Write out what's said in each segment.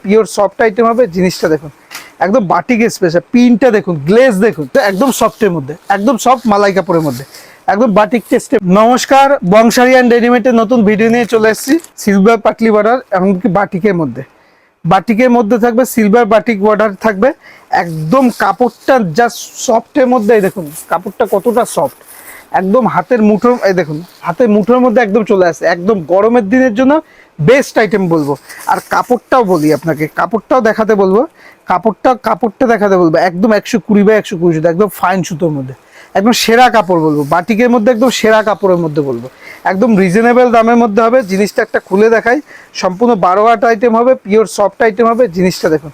Pure soft item হবে। জিনিসটা দেখুন একদম বাটিক স্পেশাল, পিনটা দেখুন, গ্লেজ দেখুন, একদম সফটের মধ্যে, একদম সফট মালাই কাপড়ের মধ্যে, একদম বাটিক টেস্টে। নমস্কার, বংশালী অ্যান্ড রেডিমেডের নতুন ভিডিও নিয়ে চলে এসেছি। সিলভার পাটলি বর্ডার, এমনকি বাটিকের মধ্যে, বাটিকের মধ্যে থাকবে সিলভার বাটিক বর্ডার থাকবে। একদম কাপড়টা জাস্ট সফটের মধ্যে, দেখুন কাপড়টা কতটা সফট, একদম হাতের মুঠোর, এই দেখুন হাতের মুঠোর মধ্যে একদম চলে আসে। একদম গরমের দিনের জন্য বেস্ট আইটেম বলবো। আর কাপড়টাও বলি আপনাকে, কাপড়টাও দেখাতে বলবো, কাপড়টা দেখাতে বলবো একদম 120/120 সুতো, একদম ফাইন সুতোর মধ্যে, একদম সেরা কাপড় বলবো। বাটিকের মধ্যে একদম সেরা কাপড়ের মধ্যে বলবো, একদম রিজনেবল দামের মধ্যে হবে। জিনিসটা একটা খুলে দেখাই, সম্পূর্ণ 12 আইটেম হবে, পিওর সফট আইটেম হবে। জিনিসটা দেখুন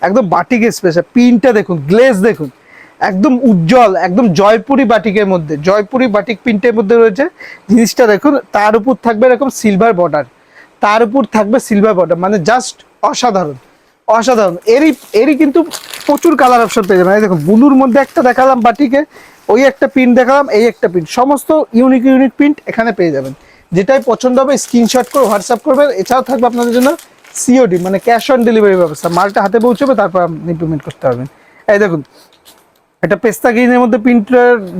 একদম বাটিক স্পেশাল, পিনটা দেখুন, গ্লেজ দেখুন, একদম উজ্জ্বল, একদম জয়পুরি বাটিকের মধ্যে, জয়পুরি বাটিক প্রিন্টের মধ্যে রয়েছে। জিনিসটা দেখুন, তার উপর থাকবে এরকম সিলভার বর্ডার, তার উপর থাকবে সিলভার বর্ডার, মানে জাস্ট অসাধারণ, অসাধারণ। এরই কিন্তু প্রচুর কালার অপশন পেয়ে যাবেন। এই দেখুন ব্লুর মধ্যে একটা দেখালাম বাটিকে, ওই একটা প্রিন্ট দেখালাম, এই একটা প্রিন্ট, সমস্ত ইউনিক ইউনিক প্রিন্ট এখানে পেয়ে যাবেন। যেটাই পছন্দ হবে স্ক্রিনশট করে হোয়াটসঅ্যাপ করবেন। এছাড়াও থাকবে আপনাদের জন্য সিওডি, মানে ক্যাশ অন ডেলিভারি ব্যবস্থা। মালটা হাতে পৌঁছবে, তারপর আপনি পেমেন্ট করতে পারবেন। এই দেখুন এটা পেস্তা গ্রিনের মধ্যে প্রিন্ট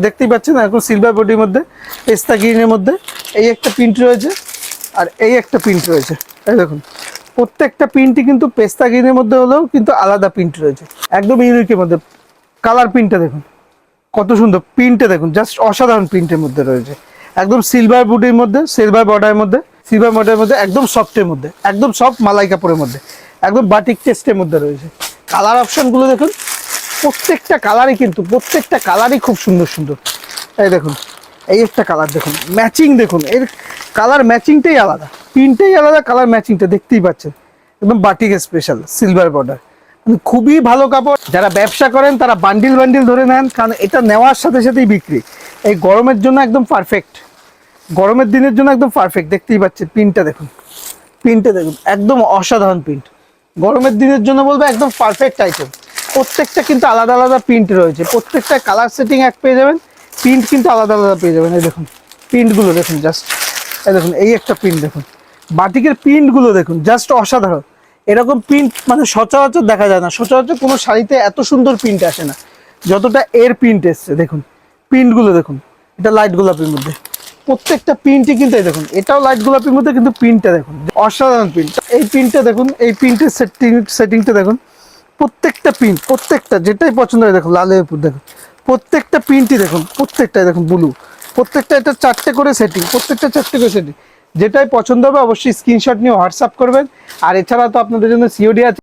দেখতেই পাচ্ছেন, এখন সিলভার বডির মধ্যে পেস্তা গ্রিনের মধ্যে এই একটা প্রিন্ট রয়েছে, আর এই একটা প্রিন্ট রয়েছে। এই দেখুন প্রত্যেকটা প্রিন্টই কিন্তু পেস্তা গ্রিনের মধ্যে হলেও কিন্তু আলাদা প্রিন্ট রয়েছে, একদম ইউনিকের মধ্যে। কালার প্রিন্টটা দেখুন কত সুন্দর, প্রিন্টটা দেখুন জাস্ট অসাধারণ প্রিন্টের মধ্যে রয়েছে। একদম সিলভার বডির মধ্যে, সিলভার বর্ডারের মধ্যে, সিলভার বর্ডারের মধ্যে, একদম সফটের মধ্যে, একদম সফট মালাই কাপড়ের মধ্যে, একদম বাটিক টেস্টের মধ্যে রয়েছে। কালার অপশনগুলো দেখুন, প্রত্যেকটা কালারই কিন্তু প্রত্যেকটা কালারই খুব সুন্দর সুন্দর। এই দেখুন এই একটা কালার দেখুন, ম্যাচিং দেখুন, এর কালার ম্যাচিংটাই আলাদা, প্রিন্টটাই আলাদা, কালার ম্যাচিংটা দেখতেই পাচ্ছেন। একদম বাটিক স্পেশাল সিলভার বর্ডার, খুবই ভালো কাপড়। যারা ব্যবসা করেন তারা বান্ডিল বান্ডিল ধরে নেন, কারণ এটা নেওয়ার সাথে সাথেই বিক্রি। এই গরমের জন্য একদম পারফেক্ট, গরমের দিনের জন্য একদম পারফেক্ট। দেখতেই পাচ্ছেন প্রিন্টটা দেখুন, প্রিন্টটা দেখুন একদম অসাধারণ প্রিন্ট। গরমের দিনের জন্য বলবো একদম পারফেক্ট আইটেম। প্রত্যেকটা কিন্তু আলাদা আলাদা প্রিন্ট রয়েছে, প্রত্যেকটা কালার সেটিং এক পেয়ে যাবেন, প্রিন্ট কিন্তু আলাদা আলাদা পেয়ে যাবেন। এই দেখুন প্রিন্টগুলো দেখুন জাস্ট, এই দেখুন এই একটা প্রিন্ট দেখুন, বাটিকের প্রিন্টগুলো দেখুন জাস্ট অসাধারণ। এরকম প্রিন্ট মানে সচরাচর দেখা যায় না, সচরাচর কোনো শাড়িতে এত সুন্দর প্রিন্ট আসে না যতটা এর প্রিন্ট এসছে। দেখুন প্রিন্টগুলো দেখুন, এটা লাইট গোলাপির মধ্যে, প্রত্যেকটা প্রিন্টই কিন্তু এই দেখুন, এটাও লাইট গোলাপির মধ্যে, কিন্তু প্রিন্টটা দেখুন অসাধারণ প্রিন্ট। এই প্রিন্টটা দেখুন, এই প্রিন্টের সেটিংটা দেখুন, প্রত্যেকটা প্রিন্ট, প্রত্যেকটা যেটাই পছন্দ হয় দেখুন, লালের উপর দেখুন, প্রত্যেকটা প্রিন্টই দেখুন, প্রত্যেকটাই দেখুন ব্লু, প্রত্যেকটা এটা 4টে করে সেটিং, প্রত্যেকটা 4টে করে সেটিং। যেটাই পছন্দ হবে অবশ্যই স্ক্রিনশট নিয়ে হোয়াটসঅ্যাপ করবেন। আর এছাড়া তো আপনাদের জন্য সিওডি আছে।